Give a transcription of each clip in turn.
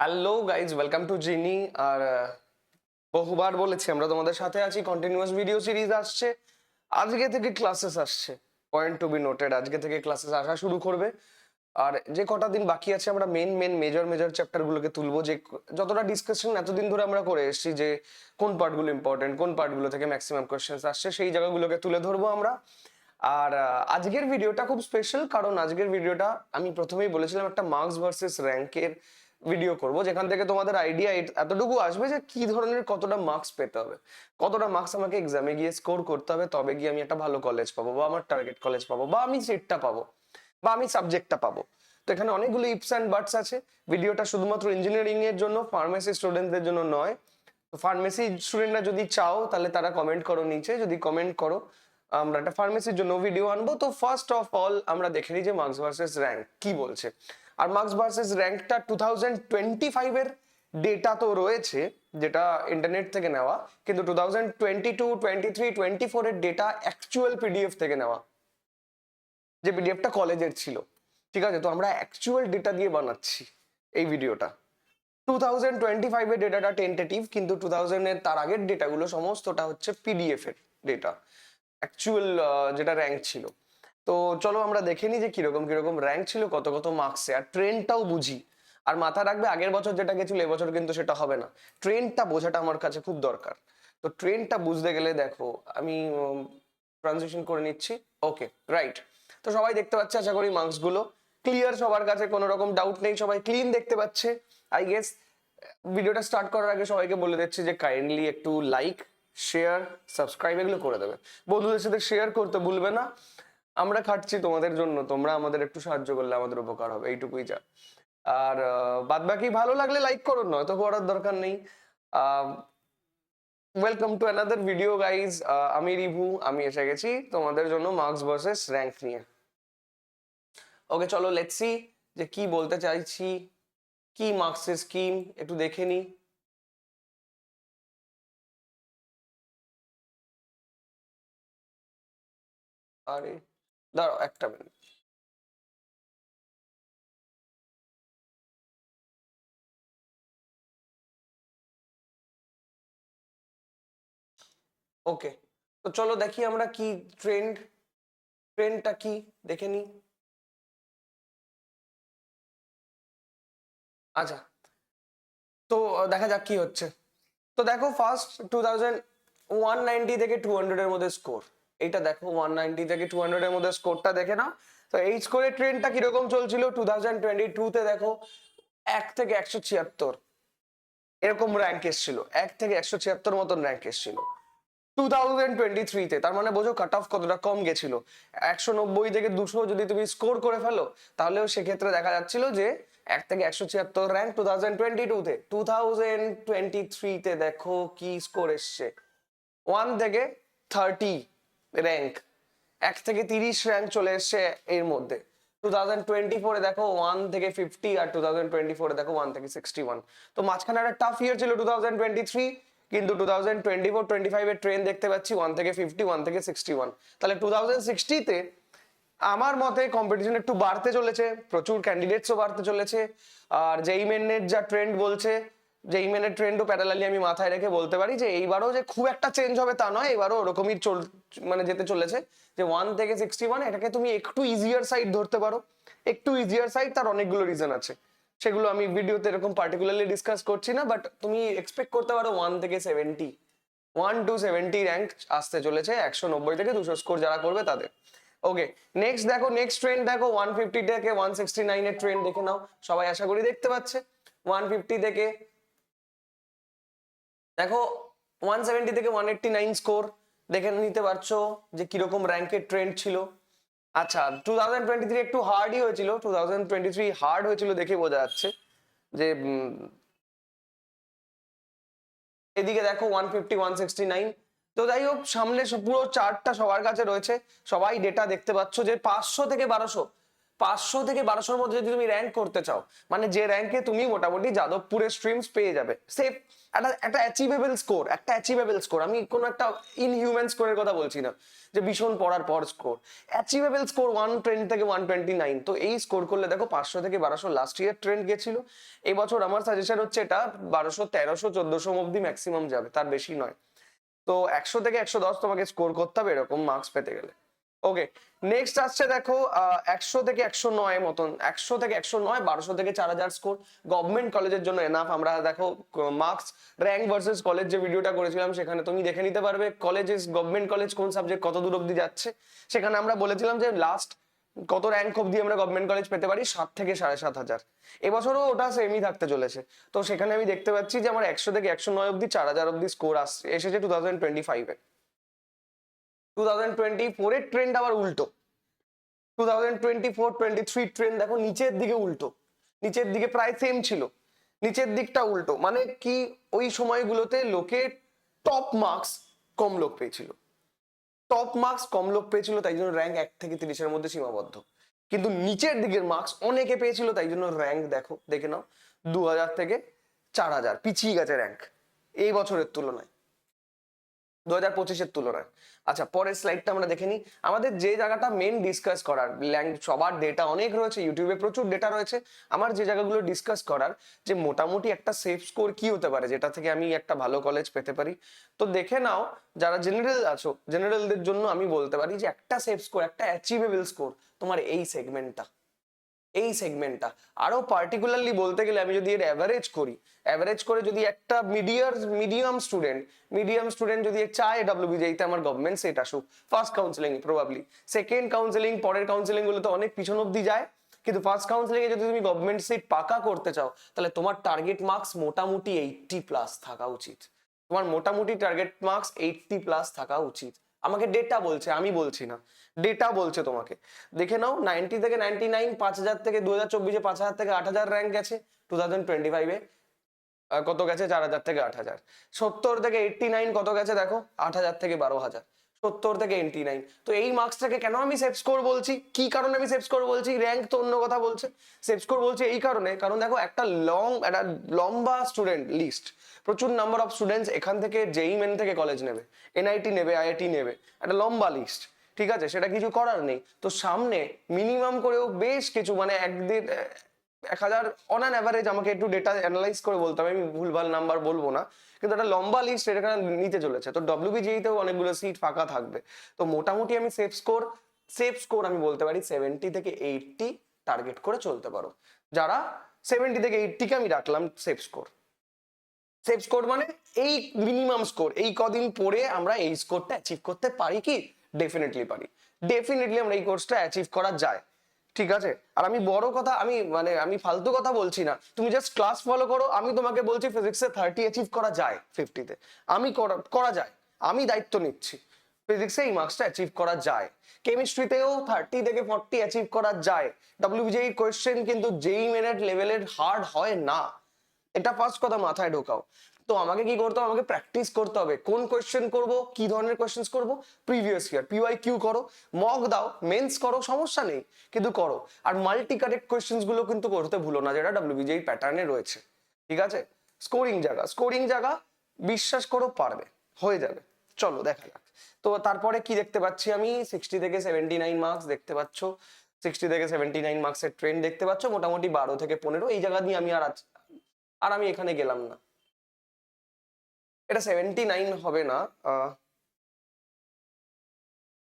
Hello guys, welcome to জিনি। আর বহুবার বলেছি আমরা তোমাদের সাথে আছি, কন্টিনিউয়াস ভিডিও সিরিজ আসছে। আজকে থেকে ক্লাসেস আসছে, পয়েন্ট টু বি নোটেড, আজকে থেকে ক্লাসেস আসা শুরু করবে। আর যে কটা দিন বাকি আছে আমরা মেজর মেজর চ্যাপ্টার গুলোকে তুলবো, যে যতটা ডিসকাশন এতদিন ধরে আমরা করে এসেছি, যে কোন পার্টগুলো ইম্পর্টেন্ট, কোন পার্টগুলো থেকে ম্যাক্সিমাম কোয়েশ্চেন্স আসছে, সেই জায়গাগুলোকে তুলে ধরবো আমরা। আর আজকের ভিডিওটা খুব স্পেশাল, কারণ আজকের ভিডিওটা আমি প্রথমেই বলেছিলাম একটা মার্কস ভার্সেস র্যাঙ্কের ভিডিও করব, যেখান থেকে তোমাদের আইডিয়া এতটুকু আসবে যে কি ধরনের কতটা মার্কস পেতে হবে, কতটা মার্কস আমাকে এক্সামে গিয়ে স্কোর করতে হবে, তবে গিয়ে আমি একটা ভালো কলেজ পাবো, বা আমার টার্গেট কলেজ পাবো, বা আমি সিটটা পাবো, বা আমি সাবজেক্টটা পাবো। তো এখানে অনেকগুলো ইফস অ্যান্ড বাটস আছে। ভিডিওটা শুধুমাত্র ইঞ্জিনিয়ারিং এর জন্য, ফার্মেসি স্টুডেন্টদের জন্য নয়। তো ফার্মেসি স্টুডেন্টরা যদি চাও তাহলে তারা কমেন্ট করো নিচে, যদি কমেন্ট করো আমরা একটা ফার্মেসির জন্য ভিডিও আনবো। তো ফার্স্ট অফ অল আমরা দেখে নিই যে মার্কস ভার্সেস র্যাঙ্ক কি বলছে। আর মার্কস ভার্সেস র্যাঙ্কটা 2025 এর ডেটা তো রয়েছে, যেটা ইন্টারনেট থেকে নেওয়া, কিন্তু 2022, 23, 24 এর ডেটা অ্যাকচুয়াল পিডিএফ থেকে নেওয়া, যে পিডিএফটা কলেজের ছিল। ঠিক আছে, তো আমরা অ্যাকচুয়াল ডেটা দিয়ে বানাচ্ছি এই ভিডিওটা। 2025 এর ডেটাটা টেন্টেটিভ, কিন্তু 2000 এর তার আগের ডেটাগুলো সমস্তটা হচ্ছে পিডিএফ এর ডেটা, অ্যাকচুয়াল যেটা র্যাঙ্ক ছিল। তো চলো আমরা দেখে নিই যে কিরকম কিরকম র্যাঙ্ক ছিল, কত কত মার্কসে, আর ট্রেন্ডটাও বুঝি। আর মাথা রাখবে, আগের বছর যেটা গেছিল এবছর কিন্তু সেটা হবে না। ট্রেন্ডটা বোঝাটা আমার কাছে খুব দরকার। তো ট্রেন্ডটা বুঝতে গেলে দেখো, আমি ট্রানজিশন করে নিচ্ছি। ওকে, রাইট। তো সবাই দেখতে পাচ্ছে আশা করি মার্কস গুলো ক্লিয়ার, সবার কাছে কোনো রকম ডাউট নেই, সবাই ক্লিন দেখতে পাচ্ছে আই গেস। ভিডিওটা স্টার্ট করার আগে সবাইকে বলে দিচ্ছি যে কাইন্ডলি একটু লাইক, শেয়ার, সাবস্ক্রাইব এগুলো করে দেবে, বন্ধুদের সাথে শেয়ার করতে ভুলবে না। আমরা খাটছি তোমাদের জন্য, তোমরা আমাদের একটু সাহায্য করলে আমাদের উপকার হবে, এইটুকুই যা। আর বাদ বাকি ভালো লাগলে লাইক করুন, নয়তো করার দরকার নেই। Welcome to another video guys. আমি রিভু, আমি এসে গেছি তোমাদের জন্য মার্কস ভার্সেস র্যাঙ্ক নিয়ে। ওকে চলো, লেটস সি যে কি বলতে চাইছি, কি মার্কসের স্কিম একটু দেখে নি। আরে দাঁড়াও একটা মিনিট। ওকে, তো চলো দেখি আমরা কি ট্রেন্ডটা কি দেখে নি। আচ্ছা, তো দেখা যাক কি হচ্ছে। তো দেখো, ফার্স্ট 2190 থেকে 200 এর মধ্যে স্কোর, এইটা দেখো 190 থেকে 200 এর মধ্যে স্কোরটা দেখে নাও। তো এই স্কোরের ট্রেন্ডটা কিরকম চলছিল 2022 তে, দেখো 1 থেকে 176 এরকম র্যাঙ্ক এসেছিল, 1 থেকে 176 মতন র্যাঙ্ক এসেছিল 2023 তে। তার মানে বোঝো কাট অফ কতটা কম গেছিল। 190 থেকে 200 যদি তুমি স্কোর করে ফেলো, তাহলেও সেক্ষেত্রে দেখা যাচ্ছিল যে 1 থেকে 176 র্যাঙ্ক 2022 তে। 2023 তে দেখো কি স্কোর এসছে, 1 থেকে 30 র্যাঙ্ক, 1 থেকে 30 র্যাঙ্ক চলে এসছে এর মধ্যে। 2024 এ দেখো 1 থেকে 50, আর 2024 এ দেখো 1 থেকে 61। তো মাঝখানে একটা টাফ ইয়ার ছিল 2023, কিন্তু 2024-25 এর ট্রেন দেখতে পাচ্ছি 1 থেকে 50, 1 থেকে 61। তাহলে 2060 তে আমার মতে কম্পিটিশন একটু বাড়তে চলেছে, প্রচুর ক্যান্ডিডেটসও বাড়তে চলেছে। আর যেই মেনের যা ট্রেন্ড বলছে, যেই মেনের ট্রেন্ডও প্যারালালি আমি মাথায় রেখে বলতে পারি যে এইবারও যে খুব একটা চেঞ্জ হবে তা নয়, এবারও ওরকমই মানে যেতে চলেছে, যে 1 থেকে 61 এটাকে তুমি একটু ইজিয়ার সাইড ধরতে পারো। একটু ইজিয়ার সাইড, তার অনেকগুলো রিজন আছে, সেগুলো আমি ভিডিওতে এরকম পার্টিকুলারলি ডিসকাস করছি না, বাট তুমি এক্সপেক্ট করতে পারো 1 থেকে 70, 1 to 70 র্যাঙ্ক আসতে চলেছে 190 থেকে 200 স্কোর যারা করবে তাদের। ওকে, নেক্সট দেখো, নেক্সট ট্রেন্ড দেখো 150 থেকে 169 এর ট্রেন্ড দেখে নাও, সবাই আশা করি দেখতে পাচ্ছে। 150 থেকে দেখো 170 থেকে 189 স্কোর দেখে নিতে পারছো যে কিরকম র্যাঙ্কের ট্রেন্ড ছিল। আচ্ছা, 2023 একটু হার্ডই হয়েছিল, 2023 হার্ড হয়েছিল দেখে বোঝা যাচ্ছে যে এদিকে দেখো 150, 169। তো যাই হোক, সামনে পুরো চার্টটা সবার কাছে রয়েছে, সবাই ডেটা দেখতে পাচ্ছ যে 500 থেকে 1200, 500 থেকে 1200 মধ্যে যদি তুমি র্যাঙ্ক করতে চাও, মানে যে র্যাঙ্কে তুমি মোটামুটি যাদবপুরের স্ট্রিমস পেয়ে যাবে, সেফ একটা অ্যাচিভেবল স্কোর, একটা অ্যাচিভেবল স্কোর, আমি কোনো একটা ইনহিউম্যান স্কোরের কথা বলছি না যে ভীষণ পড়ার পর স্কোর, অ্যাচিভেবল স্কোর 120 থেকে 129। তো এই স্কোর করলে দেখো 500 থেকে 1200 লাস্ট ইয়ার ট্রেন্ড গেছিল, এবছর আমার সাজেশন হচ্ছে এটা 1200, 1300, 1400 অব্দি ম্যাক্সিমাম যাবে, তার বেশি নয়। তো 100 থেকে 110 তোমাকে স্কোর করতে হবে এরকম মার্কস পেতে গেলে। ওকে, নেক্সট আসছে দেখো 100 থেকে 109 মতন, 100 থেকে 109, 1200 থেকে 4000 স্কোর গভর্নমেন্ট কলেজের জন্য এনাফ। আমরা দেখো মার্কস র্যাঙ্ক ভার্সেস কলেজ যে ভিডিওটা করেছিলাম সেখানে তুমি দেখে নিতে পারবে কলেজেস, গভর্নমেন্ট কলেজ কোন সাবজেক্ট কত দূর অব্দি যাচ্ছে। সেখানে আমরা বলেছিলাম যে লাস্ট কত র্যাঙ্ক অব্দি আমরা গভর্নমেন্ট কলেজ পেতে পারি, 7 থেকে 7500। এবছরও ওটা সেমই থাকতে চলেছে। তো সেখানে আমি দেখতে পাচ্ছি যে আমার 100 থেকে 109 অব্দি 4000 অব্দি স্কোর এসেছে 2025-এ। 2024 এর ট্রেন্ড আবার উল্টো, 2024-23 ট্রেন্ড দেখো নিচের দিকে উল্টো, নিচের দিকে প্রায় সেম ছিল, নিচের দিকটা উল্টো, মানে কি ওই সময়গুলোতে লোকে টপ মার্কস কম লোক পেয়েছিল, টপ মার্কস কম লোক পেয়েছিল, তাই জন্য র্যাঙ্ক 1 থেকে 30-এর মধ্যে সীমাবদ্ধ। কিন্তু নিচের দিকের মার্কস অনেকে পেয়েছিল, তাই জন্য র্যাঙ্ক দেখো, দেখে নাও 2000 থেকে 4000 পিছিয়ে গেছে র্যাঙ্ক এই বছরের তুলনায়, 2025-এর তুলনায়। আচ্ছা, পরের স্লাইডটা আমরা দেখে নিই। আমাদের যে জায়গাটা মেন ডিসকাস করার, সবার ডেটা অনেক রয়েছে, ইউটিউবে প্রচুর ডেটা রয়েছে, আমার যে জায়গাগুলো ডিসকাস করার যে মোটামুটি একটা সেফ স্কোর কি হতে পারে যেটা থেকে আমি একটা ভালো কলেজ পেতে পারি। তো দেখে নাও, যারা জেনারেল আছো, জেনারেলদের জন্য আমি বলতে পারি যে একটা সেফ স্কোর, একটা অ্যাচিভেবল স্কোর তোমার এই সেগমেন্টটা, এই সেগমেন্টটা। আরো পার্টিকুলারলি বলতে গেলে আমি যদি এর অ্যাভারেজ করি, অ্যাভারেজ করে যদি একটা মিডিয়াম স্টুডেন্ট যদি চায় ডাব্লিউবিজেইতে আমার গভর্নমেন্ট সিট আসুক, first counselling probably, second counselling পরের কাউন্সিলিং গুলো তো অনেক পিছন অব্দি যায়, কিন্তু ফার্স্ট কাউন্সিলিং এ যদি তুমি গভর্নমেন্ট সিট পাকা করতে চাও তাহলে তোমার টার্গেট মার্কস মোটামুটি 80+ থাকা উচিত, তোমার মোটামুটি টার্গেট মার্কস 80+ থাকা উচিত। আমাকে ডেটা বলছে, আমি বলছি না, ডেটা বলছে তোমাকে। দেখে নাও 90 থেকে 99, 5000 থেকে 2024-এ 5000 থেকে 8000 র্যাঙ্ক গেছে, 2025-এ কত গেছে 4000 থেকে 8000, 70 থেকে 89 কত গেছে দেখো 8000 থেকে 12000, 70 থেকে 89। তো এই মার্কসটাকে কেন আমি সেফ স্কোর বলছি, কি কারণে আমি সেফ স্কোর বলছি, র্যাঙ্ক তো অন্য কথা বলছে, সেফ স্কোর বলছি এই কারণে, কারণ দেখো একটা লম্বা স্টুডেন্ট লিস্ট, প্রচুর নাম্বার অফ স্টুডেন্টস এখান থেকে জেই মেন থেকে কলেজ নেবে, এনআইটি নেবে, আইআইটি নেবে, একটা লম্বা লিস্ট, ঠিক আছে, সেটা কিছু করার নেই। তো সামনে মিনিমাম করেও বেশ কিছু, মানে একদিন 1000 অন অ্যান অ্যাভারেজ, আমাকে একটু ডেটা অ্যানালাইজ করে বলতে হবে, আমি ভুলভাল নাম্বার বলবো না, কিন্তু একটা লম্বা লিস্ট এখানে নিতে চলেছে। তো ডব্লিউবিজিতেও অনেকগুলো সিট ফাঁকা থাকবে। তো মোটামুটি আমি সেফ স্কোর আমি বলতে পারি 70 থেকে 80 টার্গেট করে চলতে পারো। যারা 70 থেকে 80-কে আমি রাখলাম সেফ স্কোর, সেফ স্কোর মানে এই মিনিমাম স্কোর, এই কদিন পরে আমরা এই স্কোরটা অ্যাচিভ করতে পারি কি, ডেফিনেটলি পারি, ডেফিনেটলি আমরা এই কোর্সটা অ্যাচিভ করা যায়, ঠিক আছে। আর আমি বড় কথা, আমি ফালতু কথা বলছি না, তুমি জাস্ট ক্লাস ফলো করো, আমি তোমাকে বলছি ফিজিক্সে 30 অ্যাচিভ করা যায় 50-তে, আমি করা যায়, আমি দায়িত্ব নিচ্ছি, ফিজিক্সে এই মার্কসটা অ্যাচিভ করা যায়, কেমিস্ট্রিতেও 30 থেকে 40 অ্যাচিভ করা যায়। ডব্লিউবিজেই কোয়েশ্চেন কিন্তু যেই মেরিট লেভেলের হার্ড হয় না, এটা ফার্স্ট কথা মাথায় ঢোকাও। তো আমাকে কি করতে হবে, আমাকে প্র্যাকটিস করতে হবে, কোন কোয়েশ্চেন করব, কি ধরনের কোয়েশ্চেন করব, প্রিভিয়াস ইয়ার পিওয়াইকিউ করো, মক দাও, মেন্স করো, সমস্যা নেই, কিন্তু করো। আর মাল্টি কারেক্ট কোয়েশ্চেন্স গুলো কিন্তু করতে ভুলো না, যেটা ডব্লিউবিজেই প্যাটার্নে রয়েছে, ঠিক আছে। স্কোরিং জায়গা বিশ্বাস করো পারবে, হয়ে যাবে। চলো দেখা যাক। তো তারপরে কি দেখতে পাচ্ছি আমি, 60 থেকে 79 মার্কস দেখতে পাচ্ছ, 60 থেকে 79 মার্কসের ট্রেন্ড দেখতে পাচ্ছ, মোটামুটি 12 থেকে 15 এই জায়গা দিয়ে আমি আমি এখানে গেলাম না, এটা 79 হবে না,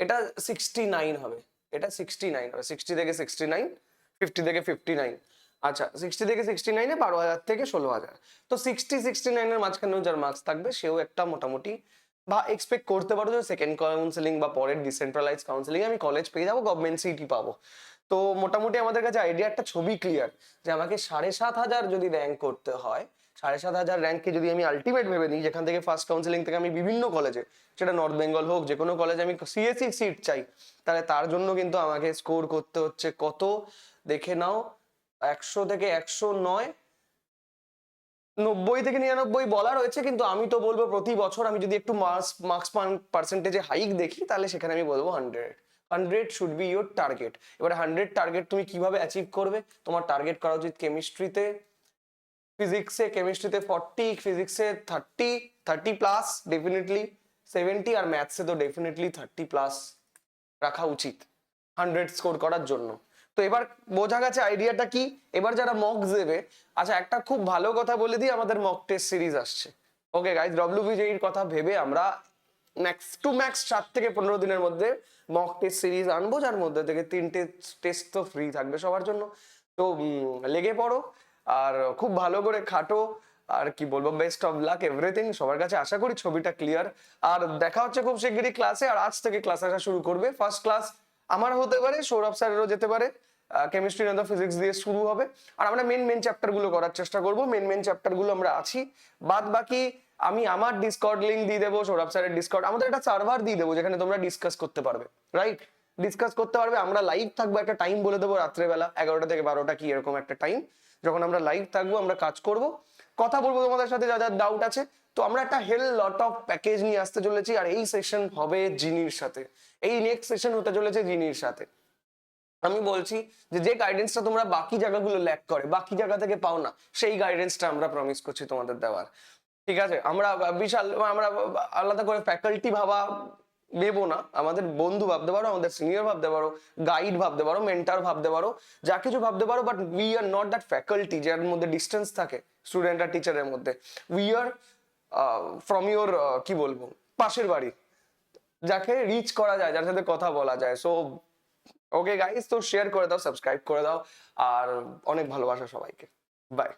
এটা 69 হবে, এটা 69 হবে, 60 থেকে 69, 50 থেকে 59। আচ্ছা, 60 থেকে 69-এ 12,000 থেকে 16,000, তো 69 এর মাঝখানেও যার মার্কস থাকবে সেও একটা মোটামুটি বা এক্সপেক্ট করতে পারো যে সেকেন্ড কাউন্সিলিং বা পরের ডিসেন্ট্রালাইজ কাউন্সিলিং আমি কলেজ পেয়ে যাবো, গভর্নমেন্ট সিটি পাবো। তো মোটামুটি আমাদের কাছে আইডিয়া, একটা ছবি ক্লিয়ার যে আমাকে 7,500 যদি র্যাঙ্ক করতে হয়, 7,500 র্যাঙ্ককে যদি আমি আলটিমেট ভেবে নিই, যেখান থেকে ফার্স্ট কাউন্সিলিং থেকে আমি বিভিন্ন কলেজে, সেটা নর্থ বেঙ্গল হোক, যে কোনো কলেজে আমি সিএসসি সিট চাই, তাহলে তার জন্য কিন্তু আমাকে স্কোর করতে হচ্ছে কত, দেখে নাও, 100 থেকে 109, 90 থেকে 99 বলা রয়েছে, কিন্তু আমি তো বলবো প্রতি বছর আমি যদি একটু মার্কস পার্সেন্টেজে হাইক দেখি, তাহলে সেখানে আমি বলবো 100, 100 শুড বি ইউর টার্গেট। এবারে 100 টার্গেট তুমি কিভাবে অ্যাচিভ করবে? তোমার টার্গেট করা উচিত কেমিস্ট্রিতে, ফিজিক্সে, কেমিস্ট্রিতে 40, ফিজিক্সে 30 প্লাস ডেফিনেটলি 70, আর ম্যাথসে তো ডেফিনেটলি 30 প্লাস রাখা উচিত 100 স্কোর করার জন্য। তো এবার বোঝা গেছে আইডিয়াটা কি। এবার যারা মকস দেবে, আচ্ছা একটা খুব ভালো কথা বলে দিই, আমাদের মক টেস্ট সিরিজ আসছে। ওকে গাইজ, ডব্লিউবিজেইর কথা ভেবে আমরা ম্যাক্স টু ম্যাক্স 7 থেকে 15 দিনের মধ্যে মক টেস্ট সিরিজ আনবো, যার মধ্যে থেকে 3টে টেস্ট তো ফ্রি থাকবে সবার জন্য। তো লেগে পড়ো আর খুব ভালো করে খাটো, আর কি বলবো, বেস্ট অফ লাক এভরিথিং সবার কাছে। আশা করি ছবিটা ক্লিয়ার, আর দেখা হচ্ছে খুব শিগগিরই ক্লাসে। আর আজ থেকে ক্লাস আসা শুরু করবে। ফার্স্ট ক্লাস আমার হতে পারে, সৌরভ স্যারেরও যেতে পারে, কেমিস্ট্রি না ফিজিক্স দিয়ে শুরু হবে। আর আমরা মেন চ্যাপ্টার গুলো করার চেষ্টা করবো, মেন চ্যাপ্টার গুলো আমরা আছি। বাদ বাকি আমি আমার ডিসকর্ড লিঙ্ক দিয়ে দেবো, সৌরভ স্যারের ডিসকর্ড, আমাদের একটা সার্ভার দিয়ে দেবো যেখানে তোমরা ডিসকাস করতে পারবে, রাইট? ডিসকাস করতে পারবে। আমরা লাইভ থাকবো, একটা টাইম বলে দেবো, রাত্রেবেলা 11টা থেকে 12টা কি এরকম একটা টাইম, যখন আমরা লাইভ থাকবো, আমরা কাজ করব, কথা বলবো তোমাদের সাথে, যা যা ডাউট আছে। তো আমরা একটা হেল লট অফ প্যাকেজ নিয়ে আসতে চলেছি, আর এই সেশন হবে জিনির সাথে, এই নেক্সট সেশন হতে চলেছে জিনির সাথে। আমি বলছি যে গাইডেন্সটা তোমরা বাকি জায়গাগুলো ল্যাক করে, বাকি জায়গা থেকে পাও না, সেই গাইডেন্সটা আমরা প্রমিস করছি তোমাদের দেওয়ার। ঠিক আছে? আমরা বিশাল, আমরা আলাদা করে ফ্যাকাল্টি ভাবা নেবো না, আমাদের বন্ধু ভাবতে পারো, আমাদের সিনিয়র ভাবতে পারো, গাইড ভাবতে পারো, মেন্টার ভাবতে পারো, যা কিছু ভাবতে পারো, but we are not that faculty যার মধ্যে ডিস্টেন্স থাকে স্টুডেন্ট আর টিচারের মধ্যে। উই আর ফ্রম ইউর কি বলবো, পাশের বাড়ি, যাকে রিচ করা যায়, যার সাথে কথা বলা যায়। সো ওকে গাইস, তো শেয়ার করে দাও, সাবস্ক্রাইব করে দাও, আর অনেক ভালোবাসা সবাইকে। বাই।